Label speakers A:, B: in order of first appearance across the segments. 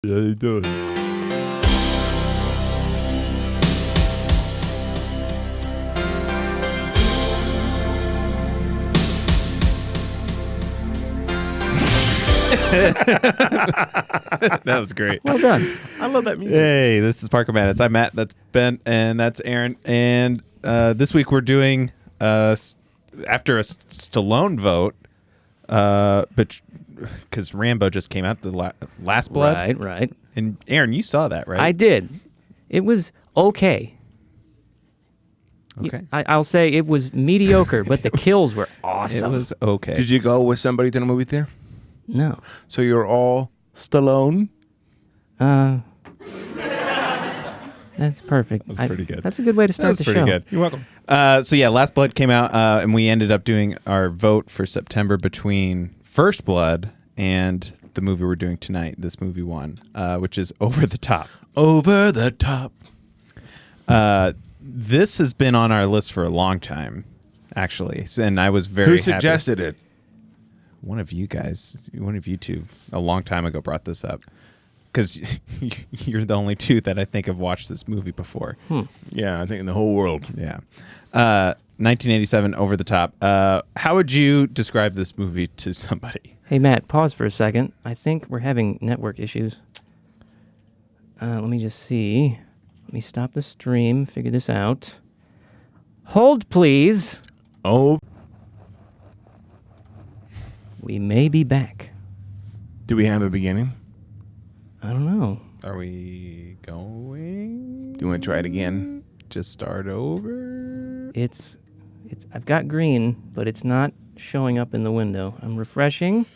A: Yeah, you do it.
B: That was great.
C: Well done.
A: I love that music.
B: Hey, this is Parker Madness. I'm Matt. That's Ben, and that's Aaron. And this week we're doing after a Stallone vote, but because Rambo just came out, the Last Blood.
C: Right.
B: And Aaron, you saw that, right?
C: I did. It was okay.
B: Okay.
C: I'll say it was mediocre, but the kills were awesome.
B: It was okay.
A: Did you go with somebody to the movie theater?
C: No.
A: So you're all Stallone?
C: That's perfect.
B: That was pretty good.
C: That's a good way to start the show.
B: That was pretty good.
A: You're welcome.
B: So yeah, Last Blood came out, and we ended up doing our vote for September between First Blood and the movie we're doing tonight. This movie won, which is Over the Top.
A: Over the Top.
B: This has been on our list for a long time, actually, and I was very
A: Who suggested it?
B: One of you guys, one of you two, a long time ago brought this up. Because you're the only two that I think have watched this movie before.
A: Yeah, I think in the whole world.
B: Yeah. 1987, Over the Top. How would you describe this movie to somebody?
C: Hey, Matt, pause for a second. I think we're having network issues. Let me just see. Let me stop the stream, figure this out. Hold, please.
A: Oh.
C: We may be back.
A: Do we have a beginning?
C: I don't know.
B: Are we going?
A: Do you want to try it again?
B: Just start over?
C: It's. I've got green, but it's not showing up in the window. I'm refreshing.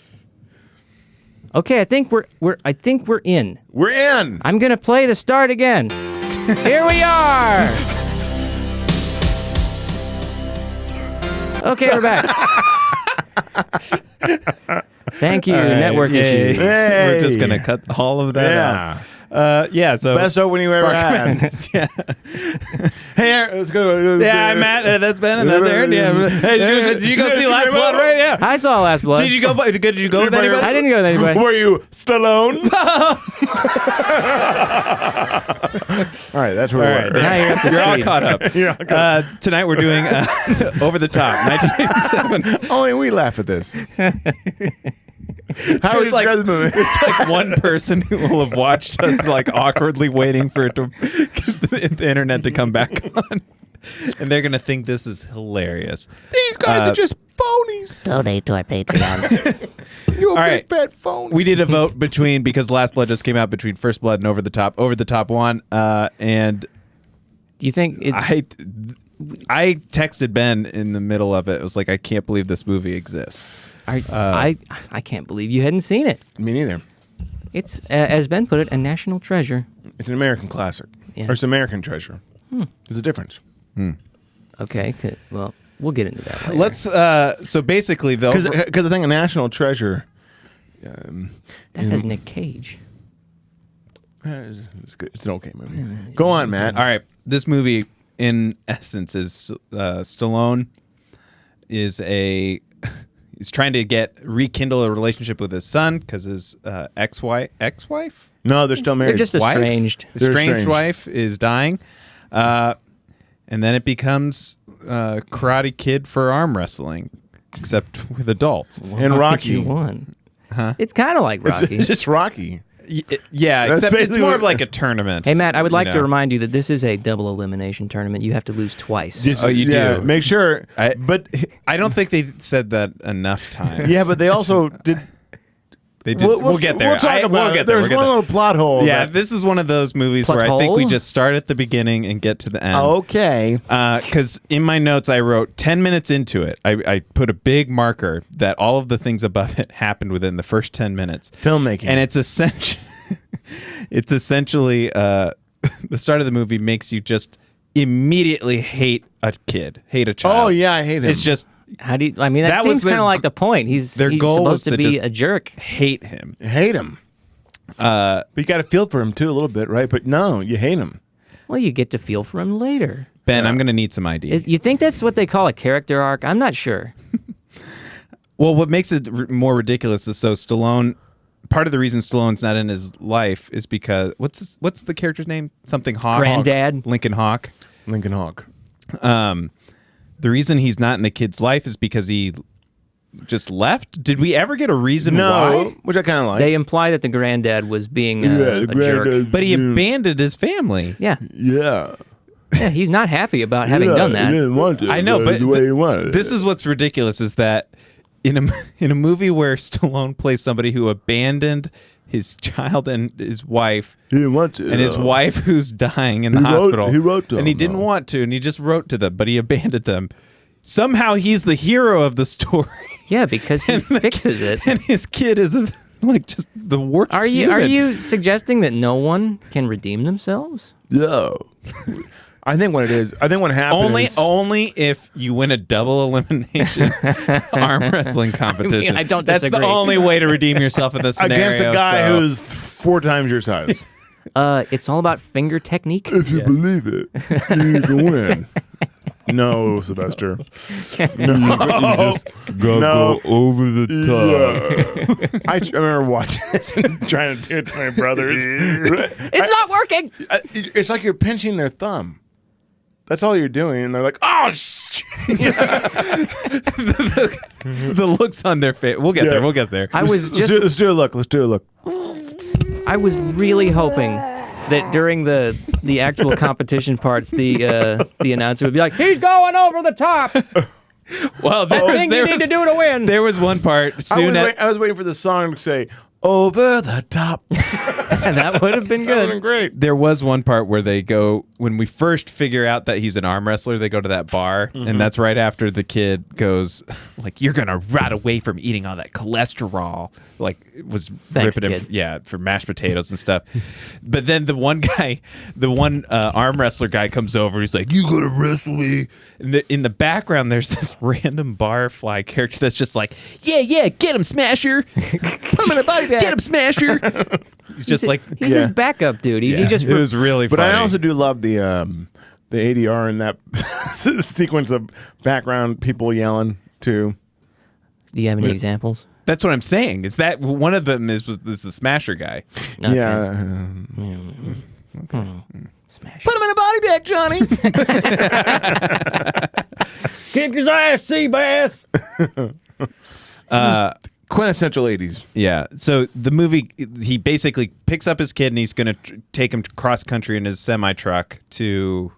C: Okay, I think we're in.
A: We're in.
C: I'm gonna play the start again. Here we are. Okay, we're back. Thank you.
B: All right,
C: Network issues.
A: Hey.
B: We're just going to cut all of that out. Yeah, so...
A: Best opening we ever had.
B: Yeah.
A: Hey, Aaron, let's go.
B: Yeah, I'm Matt. That's Ben, and that's Aaron. Yeah.
A: Hey,
B: Did you go see Last Blood? Right? Yeah.
C: I saw Last Blood.
B: Did you go with anybody?
C: I didn't go with anybody.
A: Were you Stallone? All right, that's where
B: All
A: we
B: right.
A: were.
C: Now you're up to
B: You're all
C: speed.
B: caught up.
A: You're all caught
B: Tonight we're doing Over the Top, 1987.
A: Only we laugh at this. How would you describe the movie?
B: It's like one person who will have watched us like awkwardly waiting for it to the internet to come back on, and they're gonna think this is hilarious.
A: These guys are just phonies.
D: Donate to our Patreon.
A: You're a
B: All right.
A: big fat phony.
B: We did a vote because Last Blood just came out between First Blood and Over the Top. Over the Top won, and
C: Do you think it?
B: I texted Ben in the middle of it. It was like, I can't believe this movie exists.
C: I can't believe you hadn't seen it.
A: Me neither.
C: It's, as Ben put it, a national treasure.
A: It's an American classic.
C: Yeah.
A: Or it's an American treasure. There's a difference.
C: Okay, well, we'll get into that later.
B: Let's. So basically, though,
A: Because the thing, a national treasure.
C: That has Nick Cage.
A: It's good. It's an okay movie. Go on, Matt.
B: all right, this movie in essence is Stallone is trying to rekindle a relationship with his son because his ex-wife,
A: No, they're still married.
C: They're just
B: wife?
C: estranged.
A: They're
B: estranged
A: estranged.
B: wife is dying, and then it becomes Karate Kid for arm wrestling, except with adults.
A: And
C: Why
A: Rocky.
C: you won? It's kind of like Rocky.
A: It's just Rocky.
B: Yeah,
A: That's
B: except it's
A: basically
B: more
A: what-
B: of like a tournament.
C: Hey, Matt, I would like
B: you
C: to
B: know.
C: remind you that this is a double elimination tournament. You have to lose twice.
A: Just-
B: Oh, you
A: yeah,
B: do.
A: Make sure.
B: I-
A: but
B: I don't think they said that enough times.
A: yeah, but they also did.
B: They did. We'll get there.
A: We'll talk about
B: we'll
A: it.
B: get there.
A: There's
B: We'll get
A: one
B: there.
A: little plot hole.
B: Yeah,
A: that-
B: this is one of those movies
C: Plot
B: where I think we
C: hole?
B: just start at the beginning and get to the end.
A: Okay.
B: Because in my notes I wrote 10 minutes into it, I put a big marker that all of the things above it happened within the first 10 minutes.
A: Filmmaking.
B: And it's essentially the start of the movie makes you just immediately hate a kid, hate a child.
A: Oh, yeah, I hate him.
B: It's just
C: How do you? I mean, that,
B: That was
C: seems kind
B: their-
C: of like the point. He's
B: their goal was
C: supposed to
B: to
C: be
B: just-
C: a jerk.
B: hate him.
A: You hate him. But you got to feel for him, too, a little bit, right? But no, you hate him.
C: Well, you get to feel for him later.
B: Ben, I'm going to need some ideas.
C: You think that's what they call a character arc? I'm not sure.
B: Well, what makes it more ridiculous is so Stallone part of the reason Stallone's not in his life is because what's the character's name? Something Hawk.
C: Granddad.
B: Lincoln Hawk.
A: Lincoln Hawk.
B: The reason he's not in the kid's life is because he just left. Did we ever get a reason why?
A: Which I kind of like.
C: They imply that the granddad was being a jerk.
B: But he abandoned his family.
C: Yeah.
A: Yeah.
C: Yeah, he's not happy about having done
A: He
C: that.
A: didn't want to.
B: I know, but
A: the way he wanted.
B: this is what's ridiculous is that in a movie where Stallone plays somebody who abandoned his child and his wife,
A: He didn't want to.
B: and his wife who's dying in the
A: He wrote-
B: hospital,
A: he wrote to
B: and he
A: them,
B: didn't
A: though.
B: want to, and he just wrote to them, but he abandoned them. Somehow he's the hero of the story,
C: Yeah, because he fixes it.
B: and his kid is just the worst.
C: Are
B: human.
C: you suggesting that no one can redeem themselves?
A: No. I think what it is. I think what happens.
B: Only if you win a double elimination arm wrestling competition.
C: I don't
B: That's
C: disagree.
B: the only way to redeem yourself in this scenario.
A: against a guy
B: so-
A: who's 4 times your size.
C: It's all about finger technique.
A: If you believe it, you can win. No, Sylvester. No.
E: Just go over the top.
A: Yeah. I remember watching this and trying to do it to my brothers.
C: It's not working.
A: It's like you're pinching their thumb. That's all you're doing, and they're like, "Oh shit!"
B: the looks on their face. We'll get
A: Yeah.
B: there. We'll get there.
A: Let's do a look. Let's do a look.
C: I was really hoping that during the actual competition parts, the announcer would be like, "He's going over the top."
B: Well,
C: That thing you need to do to win.
B: There was one part soon.
A: I was waiting for the song to say "Over the Top."
C: And that would have been
A: That would have been
C: good.
A: great.
B: There was one part where they go, when we first figure out that he's an arm wrestler, they go to that bar, and that's right after the kid goes, like, "You're gonna rot away from eating all that cholesterol." Like, it was
C: Thanks,
B: ripping him,
C: kid.
B: yeah, for mashed potatoes and stuff. But then the one arm wrestler guy comes over. He's like, "You gonna wrestle me?" And in the background, there's this random barfly character that's just like, "Yeah, get him, Smasher! Put him in a body bag. Get him, Smasher!" He's just like,
C: He's his backup dude. He just
B: it was really
A: But
B: funny.
A: I also do love the ADR in that sequence of background people yelling too.
C: Do you have any examples?
B: That's what I'm saying. Is that one of them is the Smasher guy?
C: Okay.
A: Yeah.
C: Smash.
A: Put him in a body bag, Johnny.
C: Kick his ass, Seabass.
A: Quintessential 80s.
B: Yeah. So the movie, he basically picks up his kid and he's going to take him cross country in his semi truck to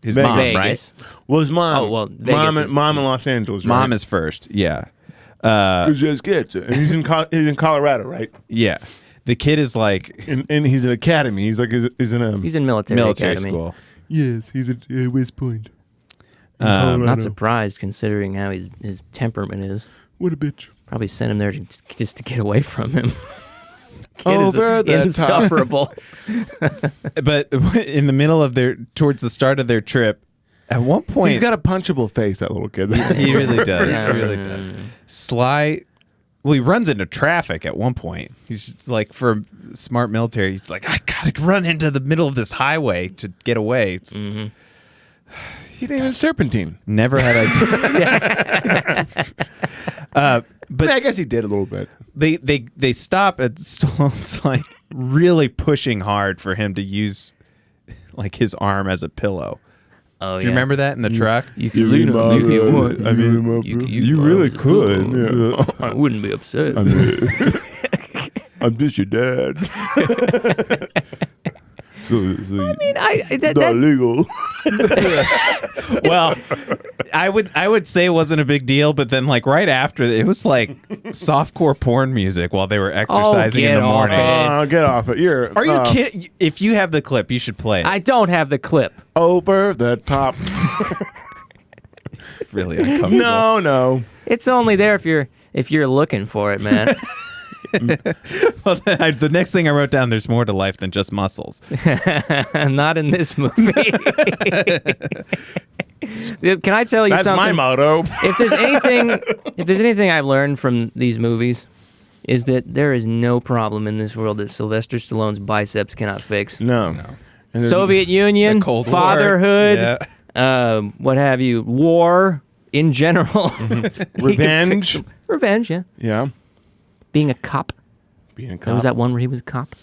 B: his mom,
A: Vegas.
B: right?
C: Vegas.
A: Well, his mom.
C: Oh, well, Vegas is-
A: mom in Los Angeles. Right?
B: Mom is first. Yeah.
A: Because he has kids. And he's in Colorado, right?
B: Yeah. The kid is like
A: And he's in academy. He's like he's in a
C: He's in military academy.
B: school.
A: yes. He's at West Point. In
C: I'm
A: Colorado.
C: not surprised considering how his temperament is.
A: What a bitch.
C: Probably sent him there just to get away from him. Kid is
A: Over the top.
C: insufferable.
B: But in the middle of towards the start of their trip, at one point,
A: He's got a punchable face, that little kid.
B: he really does.
C: Yeah.
B: He really does. Sly, well, he runs into traffic at one point. He's just like, for a smart military, he's like, I gotta run into the middle of this highway to get away. It's
A: He didn't even serpentine.
B: never had idea. But
A: I guess he did a little bit.
B: they stop at Stallone's like really pushing hard for him to use like his arm as a pillow.
C: Oh,
B: Do you remember that in the truck?
C: You can lean on me if you want.
E: I mean, you really could.
C: I wouldn't be upset.
A: I'm just your dad.
E: So
C: I mean, that
A: Not legal.
B: Well, I would say it wasn't a big deal, but then like right after, it was like softcore porn music while they were exercising in
C: get
B: the
C: off
B: morning.
C: it.
A: Get off it.
B: Are you kidding? If you have the clip, you should play it.
C: I don't have the clip.
A: Over the top.
B: Really uncomfortable.
A: No.
C: It's only there if you're looking for it, man.
B: Well, the next thing I wrote down, there's more to life than just muscles.
C: Not in this movie. Can I tell you
A: That's
C: something?
A: my motto.
C: If there's anything I've learned from these movies, is that there is no problem in this world that Sylvester Stallone's biceps cannot fix.
A: No. And then-
C: Soviet Union,
B: The Cold War.
C: fatherhood,
B: Yeah.
C: what have you, war in general, He can
A: Revenge.
C: fix them. Revenge, yeah.
A: Yeah.
C: Being a cop.
A: being a cop.
C: That was that one where he was a cop.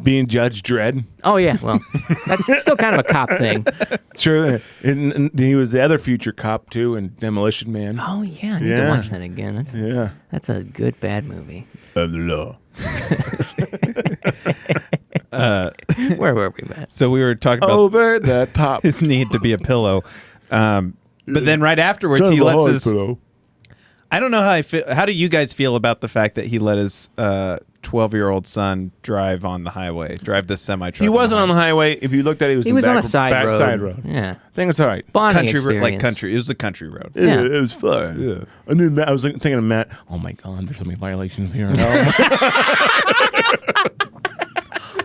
A: Being Judge Dredd.
C: Oh yeah, well, that's still kind of a cop thing.
A: Sure. And he was the other future cop too in Demolition Man.
C: Oh yeah, I need to
A: Yeah.
C: watch that again.
A: Yeah.
C: That's a good bad movie.
A: Of the law.
C: Where were we, Matt?
B: So we were talking about
A: Over the top.
B: his need to be a pillow. But then right afterwards, he lets his. I don't know how I feel. How do you guys feel about the fact that he let his 12-year-old son drive on the highway, drive this semi-truck?
A: He wasn't on the highway. If you looked at it,
C: He was on a side
A: back
C: road.
A: side road.
C: Yeah,
A: I think it's all right.
C: bonding
B: country,
C: experience.
B: like country. It was a country road.
A: Yeah,
C: Yeah.
A: it was fun. Yeah. I knew Matt, I was thinking of Matt. Oh my God, there's so many violations here. I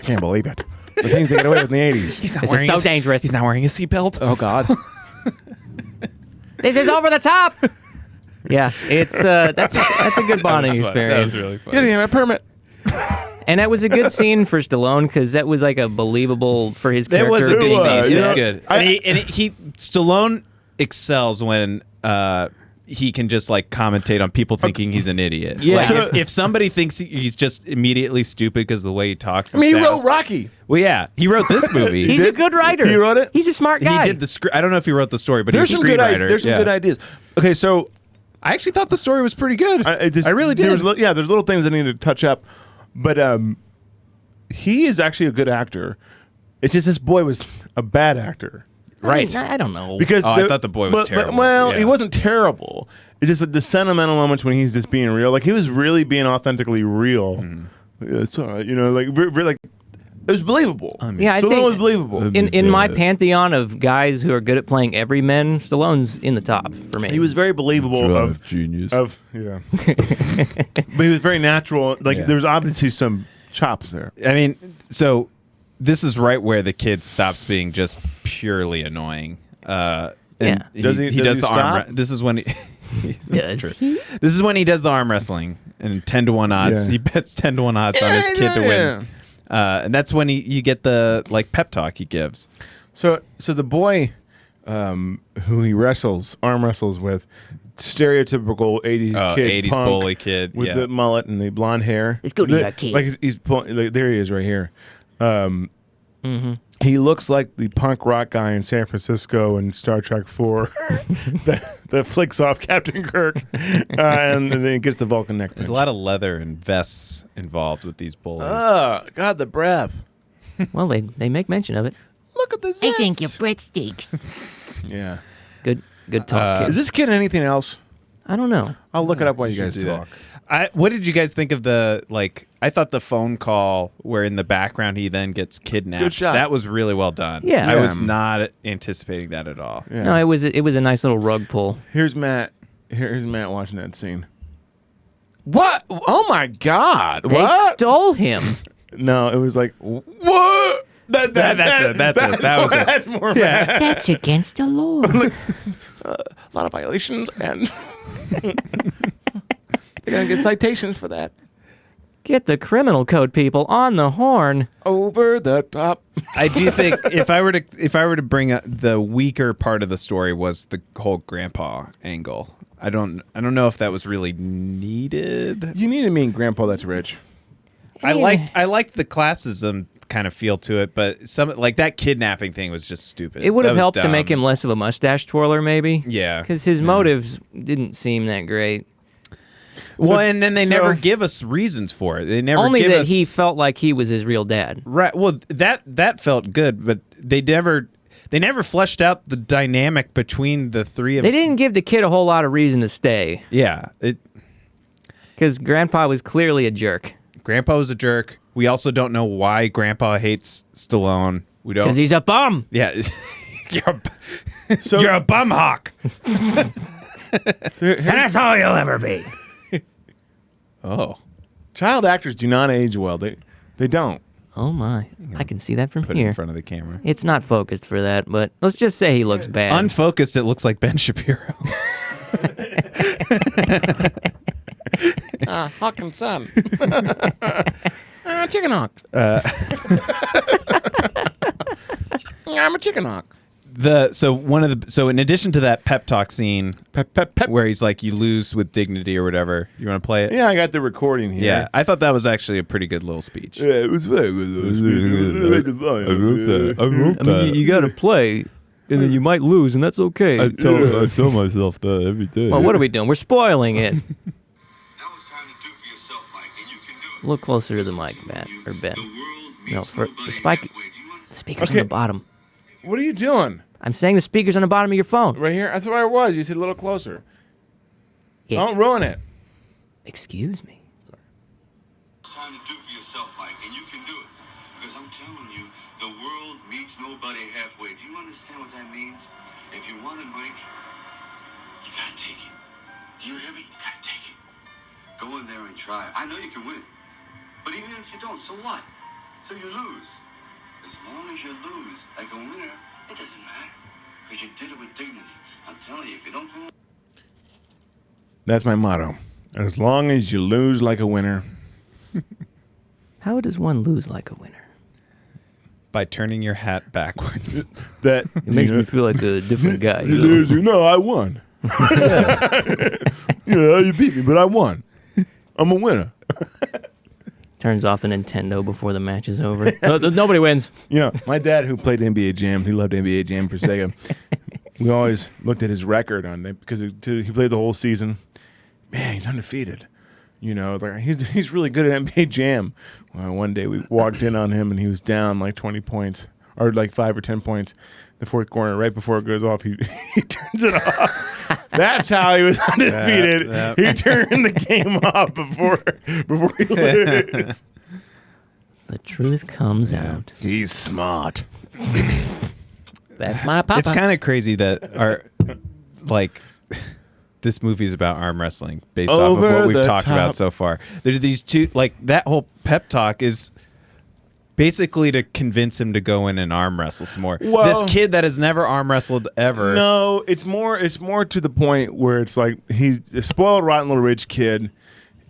A: can't believe it. The things they get away with in the 80s.
B: He's not
C: This is so dangerous.
B: He's not wearing a seatbelt.
A: Oh God.
C: This is over the top. Yeah, it's that's a good bonding
B: That was fun. That
C: experience.
B: was really
A: You
B: fun.
A: didn't even have a permit.
C: And that was a good scene for Stallone because that was like a believable for his character.
B: That was a good
A: It was,
B: scene. It was
A: yeah.
B: good. Stallone excels when he can just like commentate on people thinking he's an idiot.
C: Yeah.
B: Like,
A: So-
B: if somebody thinks he's just immediately stupid because of the way he talks.
A: I mean, he
B: and
A: wrote
B: sounds-
A: Rocky.
B: Well, yeah, he wrote this movie.
C: He's a good writer.
A: He wrote it?
C: He's a smart guy.
B: He did the script. I don't know if he wrote the story, but
A: There's
B: he
A: some
B: was a
A: good.
B: screenwriter.
A: There's some
B: Yeah.
A: good ideas. Okay, so
B: I actually thought the story was pretty good. I really did.
A: There's little things that need to touch up, but he is actually a good actor. It's just this boy was a bad actor.
B: Right.
C: I don't know.
A: Because
B: I thought the boy was terrible.
A: Well,
B: Yeah.
A: he wasn't terrible. It's just the sentimental moments when he's just being real. Like he was really being authentically real. Yeah, it's all right, like like it was believable.
C: Yeah, I
A: Stallone
C: think-
A: was believable.
C: in my pantheon of guys who are good at playing everymen, Stallone's in the top for me.
A: He was very believable.
E: Drive genius.
A: Yeah, but he was very natural. Like
B: Yeah.
A: there was obviously some chops there.
B: I mean, so this is right where the kid stops being just purely annoying. And
C: Yeah.
A: Does he
B: does the arm.
A: stop?
B: This is when he.
C: Does
B: true.
C: he?
B: This is when he does the arm wrestling and 10-1 odds.
A: Yeah.
B: He bets 10-1 odds on his kid to win. And that's when you get the like pep talk he gives.
A: So the boy who he arm wrestles with, stereotypical 80s kid,
B: 80s
A: punk
B: bully kid,
A: with
B: yeah.
A: the mullet and the blonde hair.
D: Let's go to your kid.
A: Like he's pulling, like, there he is right here. He looks like the punk rock guy in San Francisco in Star Trek 4 that flicks off Captain Kirk and then he gets the Vulcan neck
B: There's
A: pinch.
B: a lot of leather and vests involved with these bullies.
A: Oh, God, the breath.
C: Well, they make mention of it.
A: Look at this.
D: I think your breadsticks.
A: Yeah.
C: Good talk, kid.
A: Is this kid anything else?
C: I don't know.
A: I'll look it up while you guys
B: do that.
A: talk.
B: What did you guys think of the like? I thought the phone call where in the background he then gets kidnapped.
A: Good shot.
B: That was really well done.
C: Yeah.
B: I
A: Yeah.
B: was not anticipating that at all.
A: Yeah.
C: No, it was a nice little rug pull.
A: Here's Matt. Here's Matt watching that scene. What? Oh my God!
C: They
A: What?
C: stole him.
A: No, it was like what? That's
B: it. That was it.
A: That's more
B: Yeah.
A: Matt.
D: That's against the law.
A: A lot of violations, and they're gonna get citations for that.
C: Get the criminal code people on the horn.
A: Over the top.
B: I do think if I were to bring up the weaker part of the story was the whole grandpa angle. I don't know if that was really needed.
A: You need to mean Grandpa that's rich.
B: I liked the classism kind of feel to it, but some like that kidnapping thing was just stupid.
C: It would
B: That
C: have
B: was
C: helped to
B: dumb.
C: make him less of a mustache twirler, maybe.
B: Yeah.
C: Because his motives didn't seem that great.
B: Well, and then they
A: so-
B: never give us reasons for it. They never
C: Only
B: give
C: that
B: us
C: he felt like he was his real dad.
B: right. Well, that felt good, but they never fleshed out the dynamic between the three of
C: They didn't give the kid a whole lot of reason to stay.
B: Yeah,
C: Because Grandpa was clearly a jerk.
B: Grandpa was a jerk. We also don't know why Grandpa hates Stallone. We don't.
C: Because he's a bum.
B: Yeah, you're
A: So-
B: you're a bum hawk.
C: And that's all you'll ever be.
B: Oh,
A: Child actors do not age well. They don't.
C: Oh, my. I can see that from
B: put it
C: here.
B: in front of the camera.
C: It's not focused for that, but let's just say he looks bad.
B: Unfocused, it looks like Ben Shapiro.
A: Hawk and son. Chicken hawk. I'm a chicken hawk.
B: So in addition to that pep talk scene
A: Pep, pep, pep.
B: where he's like, you lose with dignity or whatever, you want to play it?
A: Yeah, I got the recording here.
B: Yeah, I thought that was actually a pretty good little speech.
A: Yeah, it was very good.
E: I wrote that.
C: you got to play, and then you might lose, and that's okay.
E: I tell myself that every day.
C: Well, what are we doing? We're spoiling it.
F: Now it's time to do for yourself, Mike, and you can do it.
C: A little closer to the mic, Matt, or Ben.
F: The world
C: No,
F: meets
C: for
F: nobody
C: the spike.
F: halfway. Do you understand?
C: Speakers
A: Okay.
C: on the bottom.
A: What are you doing?
C: I'm saying the speakers on the bottom of your phone.
A: Right here? That's where I was. You said a little closer.
C: Yeah.
A: Don't ruin it.
C: Excuse me.
F: It's time to do for yourself, Mike, and you can do it. Because I'm telling you, the world meets nobody halfway. Do you understand what that means? If you want it, Mike, you gotta take it. Do you hear me? You gotta take it. Go in there and try. I know you can win. But even if you don't, so what? So you lose. As long as you lose like a winner, it doesn't matter. Because you did it with dignity. I'm telling you, if you don't go
A: That's my motto. As long as you lose like a winner.
C: How does one lose like a winner?
B: By turning your hat backwards.
A: That
C: It makes me feel like a different guy. You know?
A: No, I won. Yeah, you beat me, but I won. I'm a winner.
C: Turns off the Nintendo before the match is over. Nobody wins.
A: You know, my dad, who played NBA Jam, he loved NBA Jam for Sega. We always looked at his record on that because he played the whole season. Man, he's undefeated. You know, like he's really good at NBA Jam. Well, one day we walked in on him and he was down like 20 points or like 5 or 10 points. The fourth quarter, right before it goes off, he turns it off. That's how he was undefeated. He turned the game off before he lose.
C: The truth comes out.
A: He's smart.
C: That's my papa.
B: It's kind of crazy that this movie is about arm wrestling based off of
A: Over
B: what we've
A: the
B: talked about
A: top.
B: so far. There's these two, like that whole pep talk is basically to convince him to go in and arm wrestle some more.
A: Well-
B: This kid that has never arm wrestled ever.
A: No, it's more to the point where it's like he's a spoiled, rotten little rich kid,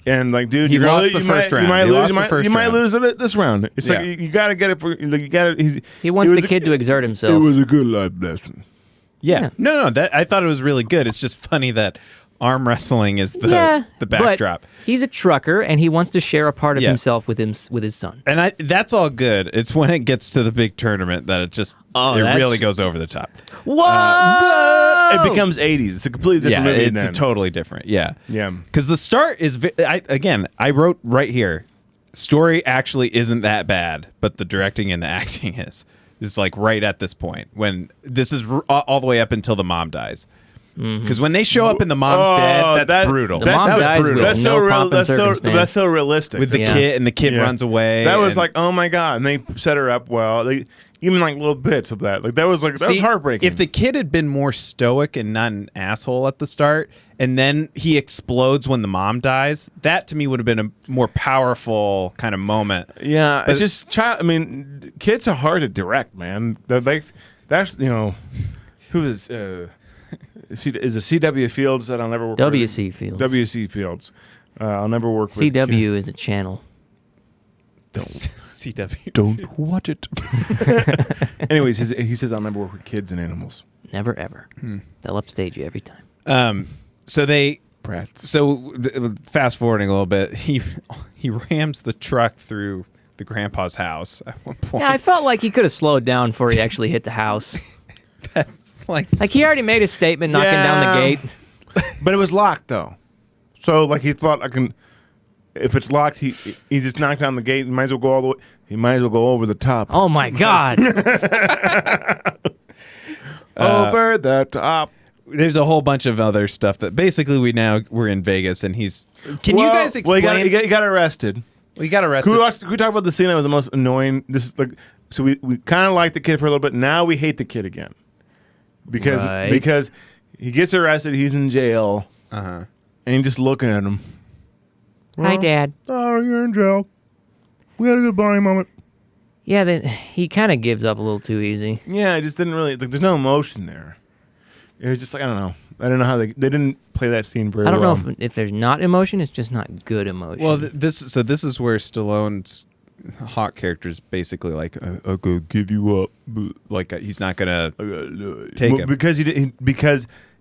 A: and like, dude,
B: He
A: you
B: lost
A: really,
B: the
A: you
B: first
A: might,
B: round.
A: You might
B: He
A: lose.
B: lost
A: You
B: the
A: might,
B: first
A: you might
B: round.
A: lose it this round. It's
B: Yeah.
A: like you got to get it for. Like, you got to.
C: He wants
A: it
C: the
A: was
C: kid to exert
A: It
C: himself.
A: was a good life lesson.
B: Yeah. No, that I thought it was really good. It's just funny that arm wrestling is the backdrop.
C: But he's a trucker, and he wants to share a part of
B: Yeah.
C: himself with his son.
B: And that's all good. It's when it gets to the big tournament that it
C: that's-
B: really goes over the top.
C: Whoa!
A: It becomes 80s. It's a completely different
B: Yeah,
A: movie.
B: it's
A: then.
B: totally different. Yeah.
A: Yeah.
B: Because the start is, I wrote right here, story actually isn't that bad, but the directing and the acting is like right at this point when this is all the way up until the mom dies. Because when they show up and the mom's dead, that's brutal.
C: The mom
A: that was
C: dies
A: brutal.
C: with
A: That's
C: no
A: so real.
C: pomp and
A: That's so
C: circumstance.
A: realistic.
B: With the
C: Yeah.
B: kid, and the kid
A: Yeah.
B: runs away.
A: That was
B: and-
A: like, oh my god, and they set her up well. They even like little bits of that. Like that was
B: See,
A: heartbreaking.
B: If the kid had been more stoic and not an asshole at the start, and then he explodes when the mom dies, that to me would have been a more powerful kind of moment.
A: Yeah,
B: But
A: it's just child. I mean, kids are hard to direct, man. That's who is is it C.W. Fields that I'll never work
C: W.C. Fields.
A: with? W.C. Fields. I'll never work with.
C: CW is a channel.
B: CW.
A: Don't watch it. Anyways, he says I'll never work with kids and animals.
C: Never ever. They'll upstage you every time.
A: Brats.
B: Fast forwarding a little bit, he rams the truck through the grandpa's house at one point.
C: Yeah, I felt like he could have slowed down before he actually hit the house.
B: That's like
C: Like he already made a statement knocking down the
A: Yeah.
C: gate.
A: But it was locked though, so like he thought I can. If it's locked, he just knocked down the gate. He might as well go all the way. He might as well go over the top.
C: Oh my God.
A: Over the top.
B: there's a whole bunch of other stuff that basically we're in Vegas and he's. Can you guys explain?
A: Well, he got arrested.
B: We got arrested.
A: Can we talk about the scene that was the most annoying? This is like, so we kind of liked the kid for a little bit. Now we hate the kid again because
C: Right.
A: he gets arrested. He's in jail.
B: Uh-huh.
A: And you're just looking at him.
C: Hi, Dad.
A: Oh, you're in jail. We had a good bonding moment.
C: Yeah, he kind of gives up a little too easy.
A: Yeah, it just didn't really. Like, there's no emotion there. It was just like I don't know. I don't know how they didn't play that scene very
C: I don't
A: well.
C: know if there's not emotion, it's just not good emotion.
B: Well, this is where Stallone Hawk character is basically like,
E: I could give you up.
B: like he's not gonna
E: I gotta do it.
B: take
A: Well,
B: him
A: because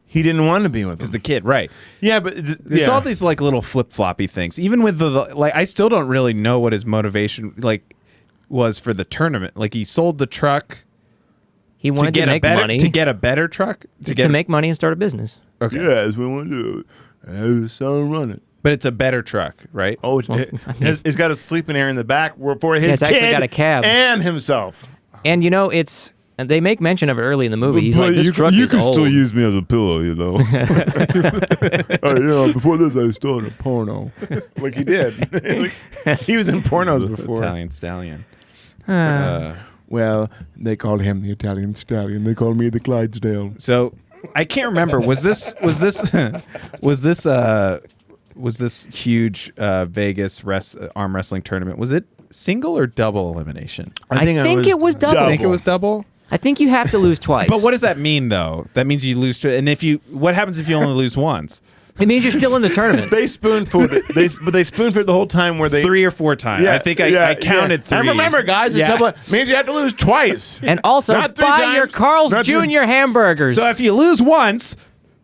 A: he didn't want to be with
B: because
A: him.
B: the kid, right?
A: Yeah, but
B: It's all these like little flip floppy things. Even with the like, I still don't really know what his motivation like was for the tournament. Like he sold the truck
C: He wanted to make money
B: to get a better truck
C: to make money and start a business.
B: Okay,
E: Yes, we want to do it. And the son run it.
B: but it's a better truck, right?
A: Oh, it's got a sleeping area in the back for his
C: it's actually
A: kid
C: got a cab.
A: and himself.
C: And you know, and they make mention of it early in the movie. He's
E: But
C: like, this truck
E: you
C: is
E: can
C: old.
E: still use me as a pillow, you know. Before this, I started a porno.
A: Like he did. Like, he was in pornos before.
B: Italian stallion.
A: Well, they called him the Italian stallion. They called me the Clydesdale.
B: So I can't remember. Was this huge Vegas arm wrestling tournament? Was it single or double elimination?
C: I think it was double.
B: I think it was double.
C: I think you have to lose twice.
B: But what does that mean, though? That means you lose. And what happens if you only lose once?
C: It means you're still in the tournament.
A: They spoon-fed it. But they spoon-fed it the whole time where they...
B: 3 or 4 times. I think I counted 3.
A: And remember, guys,
B: Yeah.
A: it means you have to lose twice.
C: And also,
A: Not 3
C: buy
A: times,
C: your Carl's
A: not
C: Jr.
A: 3
C: hamburgers.
B: So if you lose once,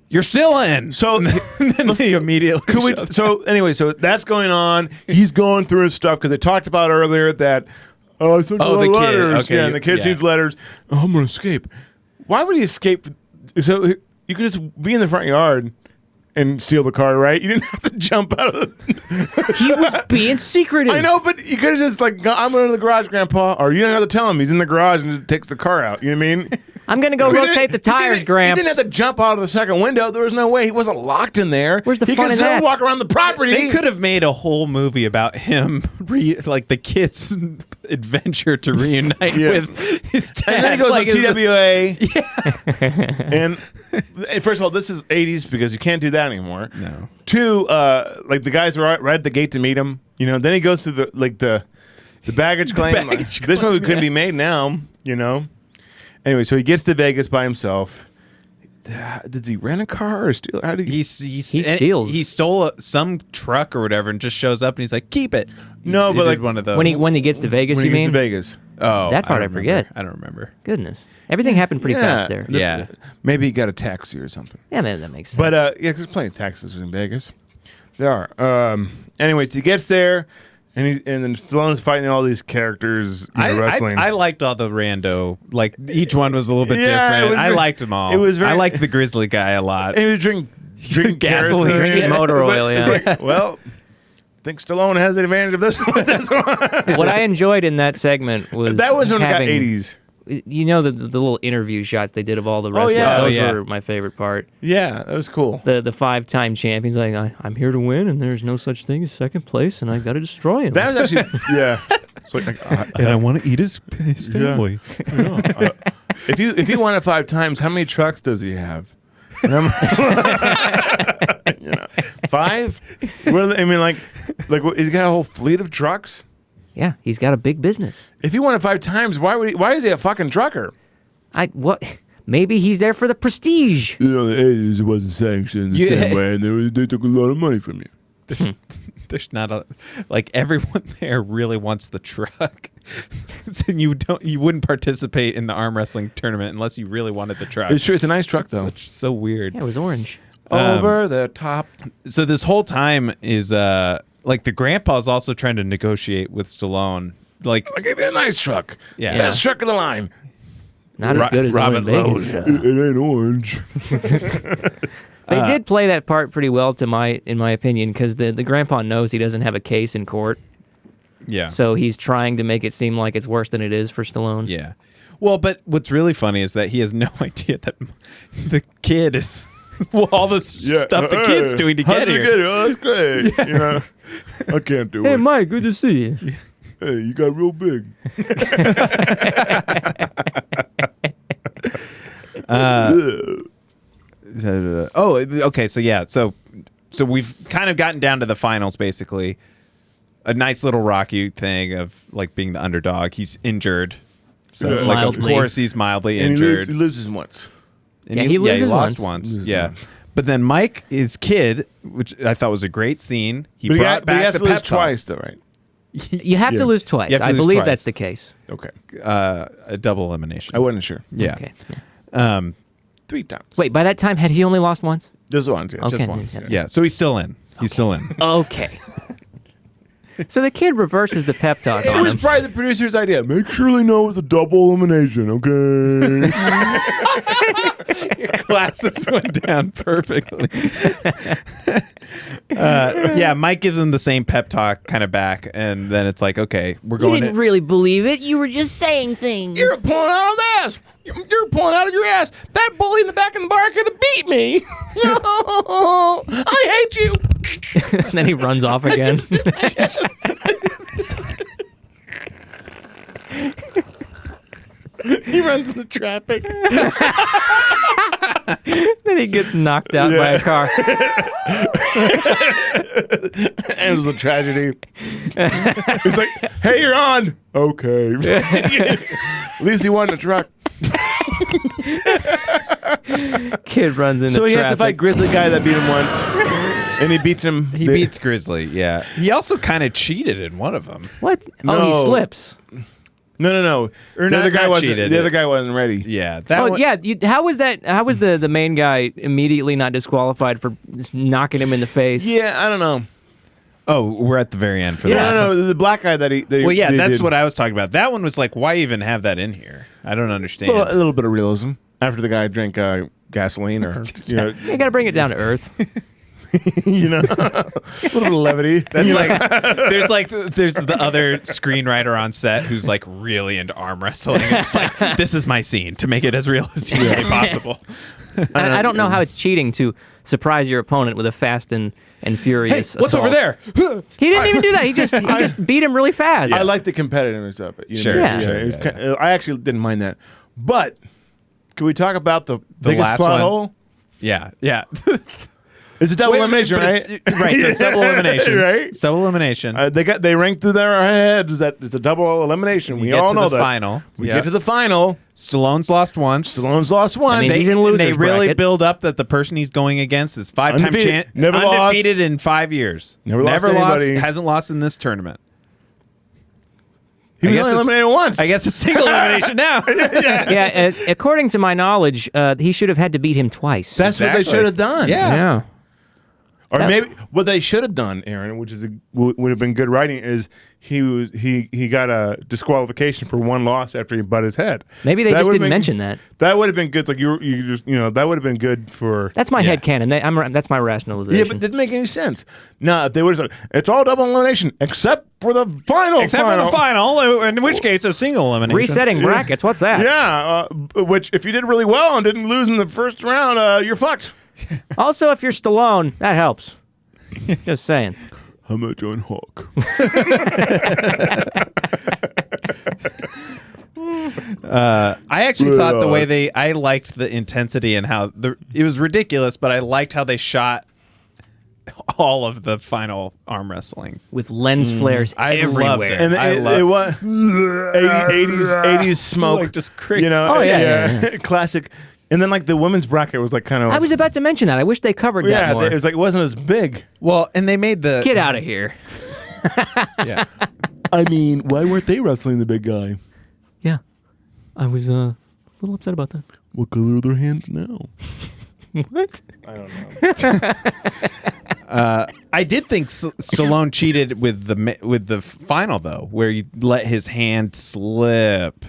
B: you're still in.
A: So
B: and then they immediately.
A: so that's going on. He's going through his stuff because they talked about earlier that I sent
B: Oh,
A: a lot
B: the
A: of
B: kid.
A: letters.
B: Okay,
A: Yeah, and the kid
B: yeah.
A: sends letters. Oh, I'm gonna escape. Why would he escape? So you could just be in the front yard and steal the car, right? You didn't have to jump out of the...
C: he was being secretive.
A: I know, but you could have just like, I'm going to the garage, Grandpa, or you don't have to tell him he's in the garage and just takes the car out. You know what I mean?
C: I'm going to go
A: You
C: rotate the
A: didn't-
C: tires,
A: He
C: Gramps.
A: didn't have to jump out of the second window. There was no way. He wasn't locked in there.
C: Where's the
A: he
C: fun
A: could
C: in
A: still
C: that?
A: walk around the property.
B: They could have made a whole movie about him, like the kid's adventure to reunite
A: Yeah.
B: with his dad.
A: And then he goes
B: like,
A: to
B: it was
A: TWA. And first of all, this is 80s because you can't do that anymore.
B: No.
A: 2, like the guys are right at the gate to meet him. You know, then he goes through the baggage claim.
B: baggage
A: This
B: claim,
A: movie couldn't be made now, you know. Anyway, so he gets to Vegas by himself. Did he rent a car or steal? How did
B: He
C: steals.
B: He stole some truck or whatever and just shows up and he's like, keep it.
A: No,
B: He
A: but
B: did
A: like
B: one of those.
C: when he gets to Vegas,
A: when he
C: you
A: gets
C: mean?
A: to Vegas?
B: oh,
C: that part
B: don't
C: I forget.
B: remember. I don't remember.
C: Goodness. Everything happened pretty fast there.
B: Yeah.
A: Maybe he got a taxi or something.
C: Yeah, man, that makes sense.
A: But yeah, there's plenty of taxis in Vegas. There are. Anyways, he gets there, and then Stallone's fighting all these characters, wrestling.
B: I liked all the rando. Like each one was a little bit
A: Yeah, it
B: different.
A: was
B: I
A: very-
B: liked them all.
A: it was very-
B: I liked the grizzly guy a lot.
A: and he was drinking
B: Gasoline.
A: kerosene.
C: Drinking motor oil, yeah.
A: It's like, well, I think Stallone has the advantage of this one.
C: what I enjoyed in that segment was
A: That was when it got
C: having,
A: 80s.
C: You know, the little interview shots they did of all the wrestlers.
A: yeah.
C: Those
B: Oh, yeah.
C: were my favorite part.
A: Yeah, that was cool.
C: The 5-time champion's like, I'm here to win, and there's no such thing as second place, and I got to destroy him.
A: That was actually, yeah. It's like,
E: And I want to eat his family.
A: if he won it 5 times, how many trucks does he have? And I'm- 5? What are they, I mean, like he's got a whole fleet of trucks.
C: Yeah, he's got a big business.
A: If he won it 5 times, why is he a fucking trucker?
C: What? Maybe he's there for the prestige.
E: You know, the 80s, it wasn't sanctioned the same way, and they took a lot of money from you.
B: There's not a everyone there really wants the truck. So you wouldn't participate in the arm wrestling tournament unless you really wanted the truck.
A: It's true. It's a nice truck, though.
B: So weird.
C: Yeah, it was orange.
A: Over the top.
B: So this whole time is like the grandpa's also trying to negotiate with Stallone. Like
A: I'll give you a nice truck.
B: Yeah.
A: Best truck of the line.
C: Not as good as the one in Vegas.
E: It ain't orange.
C: They did play that part pretty well, in my opinion, because the grandpa knows he doesn't have a case in court,
B: yeah.
C: so he's trying to make it seem like it's worse than it is for Stallone.
B: Yeah. Well, but what's really funny is that he has no idea that the kid is all this stuff the kid's doing to get here.
E: Oh, that's great. You know, I can't do
C: Hey,
E: it.
C: Mike, good to see you.
E: Hey, you got real big.
B: Oh, okay. So yeah. So we've kind of gotten down to the finals, basically. A nice little Rocky thing of like being the underdog. He's injured, so
A: Yeah.
B: like of
C: Mildly.
B: course he's mildly
A: And
B: injured.
A: he loses once.
B: And
C: Yeah, he loses
B: lost
C: once.
B: once.
A: Loses
B: Yeah.
A: once.
B: But then Mike, his kid, which I thought was a great scene, he
A: But
B: brought
A: he
B: back
A: has
B: the
A: to lose
B: pep talk.
A: twice, though, right?
C: You have to lose twice.
B: You have to
C: I
B: lose
C: believe
B: twice.
C: that's the case.
A: Okay.
B: A double elimination.
A: I wasn't sure.
B: Yeah.
C: Okay.
A: 3 times.
C: Wait, by that time, had he only lost once?
A: This one's yeah.
C: Okay.
B: Just once. Yeah. So he's still in. He's still in.
C: Okay. So the kid reverses the pep talk
A: It
C: on
A: was
C: him.
A: probably the producer's idea. Make sure they know it's a double elimination, okay?
B: Glasses went down perfectly. Yeah, Mike gives him the same pep talk kind of back, and then it's like, okay, we're
D: You
B: going
D: didn't really believe it. You were just saying things.
A: You're pulling out of the ass. You're pulling out of your ass. That bully in the back of the bar could have beat me. I hate you.
C: And then he runs off again.
A: He runs into traffic.
C: Then he gets knocked out by a car.
A: And it was a tragedy. He's like, hey, you're on. Okay. At least he won the truck.
C: Kid runs into
A: So he
C: traffic.
A: has to fight Grizzly guy that beat him once. And he beats him.
B: He beats Grizzly, yeah. He also kind of cheated in one of them.
C: What? Oh, he
A: No.
C: slips.
A: No.
B: Or
A: The other guy
B: not
A: wasn't.
B: cheated.
A: The other guy wasn't ready.
B: Yeah. That
C: Oh,
B: one,
C: yeah. How was that? How was the main guy immediately not disqualified for just knocking him in the face?
A: Yeah, I don't know.
B: Oh, we're at the very end for the last one.
A: No, the black guy that he.
B: Well, yeah, that's
A: did.
B: what I was talking about. That one was like, why even have that in here? I don't understand.
A: A little bit of realism after the guy drank gasoline or you know,
C: You got to bring it down to earth.
A: you know, a little bit of levity.
B: That's there's the other screenwriter on set who's like really into arm wrestling. It's like, this is my scene to make it as real as humanly possible.
C: I don't know how it's cheating to surprise your opponent with a fast and furious
B: What's
C: assault.
B: over there?
C: He didn't even do that. He just beat him really fast.
A: I like the competitiveness of it. You
B: Sure,
A: know?
C: Yeah.
B: sure,
A: It was
B: yeah,
A: I actually didn't mind that, but can we talk about the biggest
B: last
A: plot
B: one?
A: hole?
B: Yeah.
A: It's a double elimination,
B: but
A: right?
B: it's- right, so it's double elimination.
A: Right?
B: It's double elimination.
A: They ranked through their heads that it's a double elimination. We
B: get
A: all
B: to
A: know
B: the
A: that.
B: final.
A: We
B: Yeah.
A: get to the final.
B: Stallone's lost once.
A: Stallone's lost one.
C: means he's in losers
B: they really
C: bracket.
B: build up that the person he's going against is five-time
A: Undefeated.
B: champ,
A: Never lost.
B: undefeated in 5 years.
A: Never lost to anybody.
B: Hasn't lost in this tournament.
A: He
B: I
A: was
B: guess
A: only
B: it's-
A: eliminated once.
B: I guess it's single elimination now.
C: Yeah, according to my knowledge, he should have had to beat him twice.
A: That's what they
B: Exactly.
A: should have done.
B: Yeah.
C: yeah.
A: Or
C: That-
A: maybe what they should have done, Aaron, which is would have been good writing, is he got a disqualification for one loss after he butt his head.
C: Maybe they
A: That
C: just
A: would've
C: didn't
A: been-
C: mention that.
A: That would have been good. Like you just that would have been good for.
C: That's my
B: Yeah.
C: head headcanon. That's my rationalization.
A: Yeah, but it didn't make any sense. No, if they would have said it's all double elimination except for the final.
B: Except for the final, in which case a single elimination.
C: Resetting brackets. What's that?
A: Yeah, which if you did really well and didn't lose in the first round, you're fucked.
C: Also, if you're Stallone, that helps. Just saying.
E: How much on Hawk?
B: I actually thought the way I liked the intensity and how it was ridiculous, but I liked how they shot all of the final arm wrestling.
C: With lens flares
B: I
C: everywhere.
B: loved it.
A: And
B: I
A: it
B: love-
A: was 80s smoke,
B: Like, just crickets.
A: You know,
C: Oh, yeah.
A: classic. And then like the women's bracket was like kind of.
C: I was about to mention that. I wish they covered that
A: yeah,
C: more.
A: it was like it wasn't as big.
B: Well, and they made the
C: Get out of here.
B: Yeah.
E: I mean, why weren't they wrestling the big guy?
C: Yeah. I was a little upset about that.
E: What color are their hands now?
C: What?
A: I don't know.
B: I did think Stallone cheated with the final though, where he let his hand slip.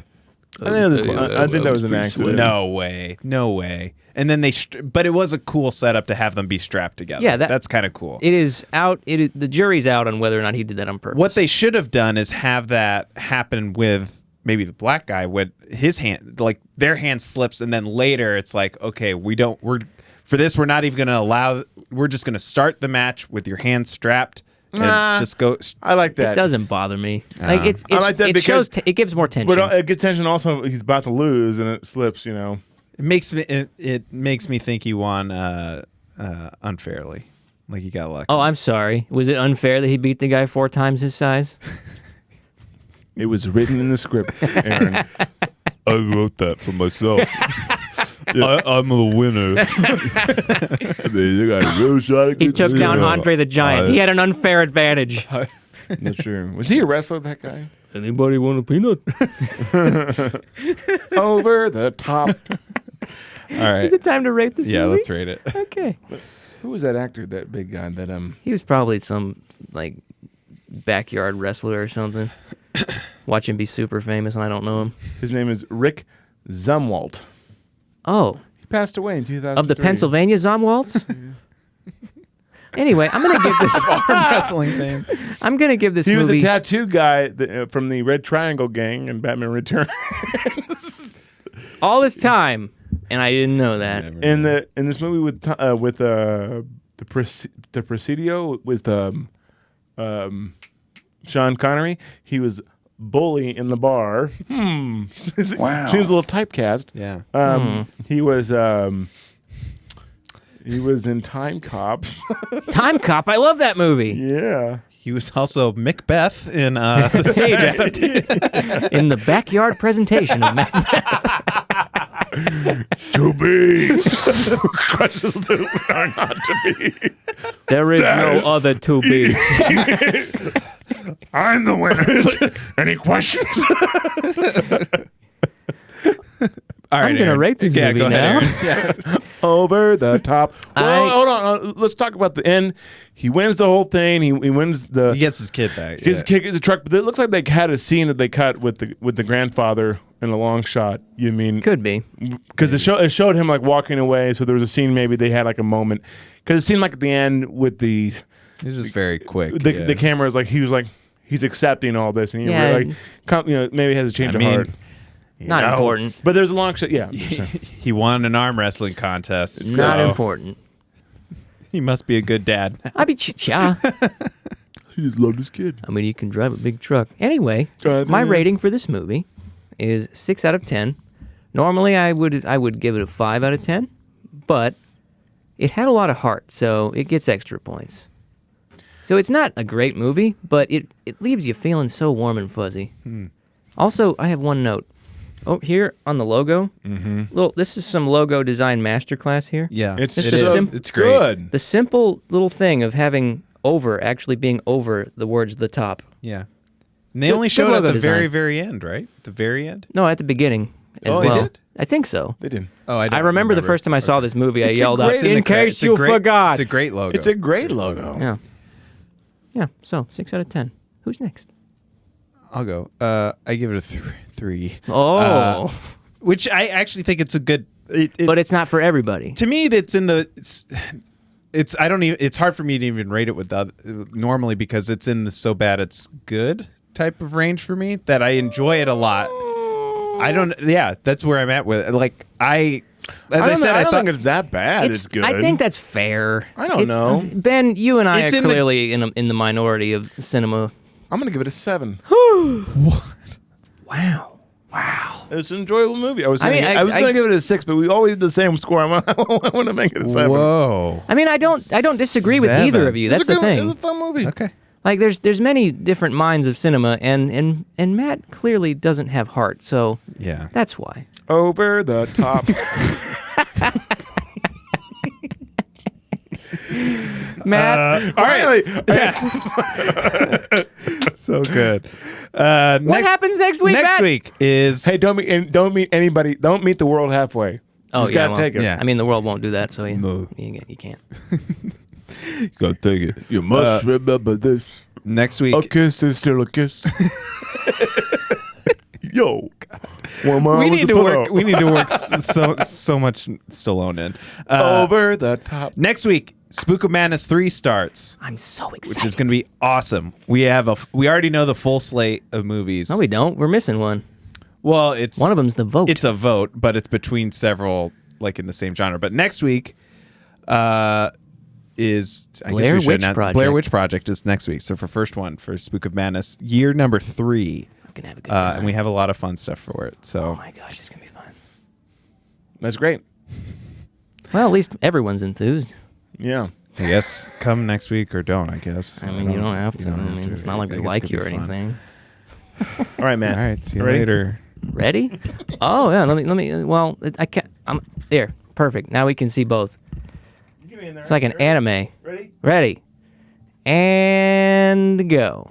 A: I think that was an accident.
B: No way. And then but it was a cool setup to have them be strapped together.
C: Yeah,
B: that's kind of cool.
C: It is out. The jury's out on whether or not he did that on purpose.
B: What they should have done is have that happen with maybe the black guy when his hand, like their hand slips, and then later it's like, okay, we're not even going to allow. We're just going to start the match with your hands strapped and just go.
A: I like that.
C: It doesn't bother me. Like it's
A: I like that
C: it
A: because-
C: shows it gives more tension.
A: But it gets tension. Also, he's about to lose, and it slips. You know.
B: It makes me think he won unfairly, like he got lucky.
C: Oh, I'm sorry. Was it unfair that he beat the guy 4 times his size?
A: It was written in the script, Aaron.
E: I wrote that for myself. I'm a winner.
A: They got a real shot at
C: He took down Andre the Giant. He had an unfair advantage.
A: That's true. Was he a wrestler, that guy?
C: Anybody want a peanut?
A: Over the top.
B: All right.
C: Is it time to rate this
B: Yeah,
C: movie?
B: let's rate it.
C: Okay.
A: Who was that actor, that big guy that
C: He was probably some like backyard wrestler or something. Watch him be super famous and I don't know him.
A: his name is Rick Zumwalt.
C: Oh,
A: He passed away in 2003.
C: of the Pennsylvania Zomwalts? Anyway, I'm gonna give this.
B: Wrestling thing.
C: I'm gonna give this
A: He was
C: movie.
A: the tattoo guy from the Red Triangle gang in Batman Returns.
C: all this time, and I didn't know that.
A: in this movie with the Presidio with Sean Connery, he was bully in the bar. Wow, seems a little typecast.
B: Yeah.
A: He was in Time Cop.
C: Time Cop, I love that movie.
A: Yeah.
B: He was also Macbeth in the stage adaptation.
C: In the backyard presentation of Macbeth.
A: To be. Questions that are not to be.
C: There is no other to be.
A: I'm the winner. Any questions?
B: All right,
C: I'm gonna
B: Aaron.
C: rate this movie
B: go
C: now.
B: ahead, Aaron.
A: Over the top. Well, hold on. Let's talk about the end. He wins the whole thing. He wins the.
B: He gets his kid back.
A: His
B: yeah.
A: kick the truck, but it looks like they had a scene that they cut with the grandfather in a long shot. You mean
C: Could be.
A: because it showed him like walking away, so there was a scene maybe they had like a moment because it seemed like at the end with the
B: He's just very quick.
A: the camera is like he's accepting all this and he
C: Yeah.
A: really, maybe has a change of heart.
C: Not important.
A: But there's a long shot. Yeah,
B: He won an arm wrestling contest.
C: Not
B: so
C: important.
B: He must be a good dad.
C: I be cha.
E: He just loved his kid.
C: I mean, you can drive a big truck. Anyway, my rating for this movie is 6 out of 10. Normally, I would give it a 5 out of 10, but it had a lot of heart, so it gets extra points. So it's not a great movie, but it leaves you feeling so warm and fuzzy. Also, I have one note. Oh, here on the logo, this is some logo design masterclass here.
B: Yeah,
A: It's
B: it
A: just
B: is. It's great.
A: good.
C: The simple little thing of having over actually being over the words the top.
B: Yeah. And they
C: Good-
B: only
C: good
B: showed it at
C: logo
B: the very,
C: design.
B: very end, right? The very end?
C: No, at the beginning. As
A: Oh, they
C: well.
B: did?
C: I think so.
A: They did.
B: Oh, I
C: I
B: don't
C: remember the first time I saw this movie, I
A: It's a
C: yelled out,
A: great-
C: "In
B: It's a
C: case you
B: great-
C: forgot!"
B: It's a great logo.
A: It's a great logo.
C: Yeah. Yeah, so 6 out of 10. Who's next?
B: I'll go. I give it a 3.
C: Oh.
B: Which I actually think it's a good.
C: But it's not for everybody.
B: To me, it's in the. It's I don't even. It's hard for me to even rate it with the other, normally because it's in the so bad it's good type of range for me that I enjoy it a lot. I don't. Yeah, that's where I'm at with it. Like I said,
A: I don't
B: thought
A: think it's that bad. It's good.
C: I think that's fair.
A: I don't know.
C: Ben, you and I
B: It's
C: are
B: in the-
C: clearly in the minority of cinema.
A: I'm gonna give it a 7.
C: Wow.
A: It's an enjoyable movie. I was
C: I mean,
A: I was gonna give it a 6, but we always did the same score. I want to make it a 7.
B: Whoa.
C: I mean, I don't disagree with either
B: 7.
C: of you.
A: It's
C: That's
A: a
C: the
A: good-
C: thing.
A: It's a fun movie.
B: Okay.
C: Like there's many different minds of cinema and Matt clearly doesn't have heart. So
B: Yeah.
C: that's why.
A: Over the top.
C: Matt,
B: All right.
A: Finally.
B: So good.
C: what happens next week,
B: Next
C: Matt?
B: week is
A: Hey, don't meet anybody. Don't meet the world halfway.
C: Oh,
A: Just
C: yeah,
A: gotta
C: well,
A: take it.
B: yeah.
C: I mean, the world won't do that, so
E: No.
C: you can't.
E: Gotta take it. You must remember this.
B: next week.
A: A kiss is still a kiss. Yo. One more
B: We
A: was
B: need
A: a
B: to work.
A: pillow.
B: We need to work so much Stallone in.
A: Over the top.
B: Next week, Spook of Madness 3 starts,
C: I'm so excited.
B: which is going to be awesome. We already know the full slate of movies.
C: No, we don't. We're missing one.
B: Well, it's
C: One of them's The Vote.
B: It's a vote, but it's between several like in the same genre. But next week is
C: Blair Witch Project.
B: Blair Witch Project is next week. So for first one for Spook of Madness, year number 3.
C: I'm gonna have a good time.
B: And we have a lot of fun stuff for it. So
C: Oh my gosh, it's gonna be fun.
A: That's great.
C: Well, at least everyone's enthused.
A: Yeah.
B: I guess come next week or don't. I guess.
C: I mean, you don't have to. I mean, it's not like we like you or anything.
A: All right, man.
B: All right. See you
A: Ready?
B: later.
C: Ready? Oh yeah. Let me. Well, I can't. I'm there. Perfect. Now we can see both. It's like an anime.
A: Ready?
C: Ready. And go.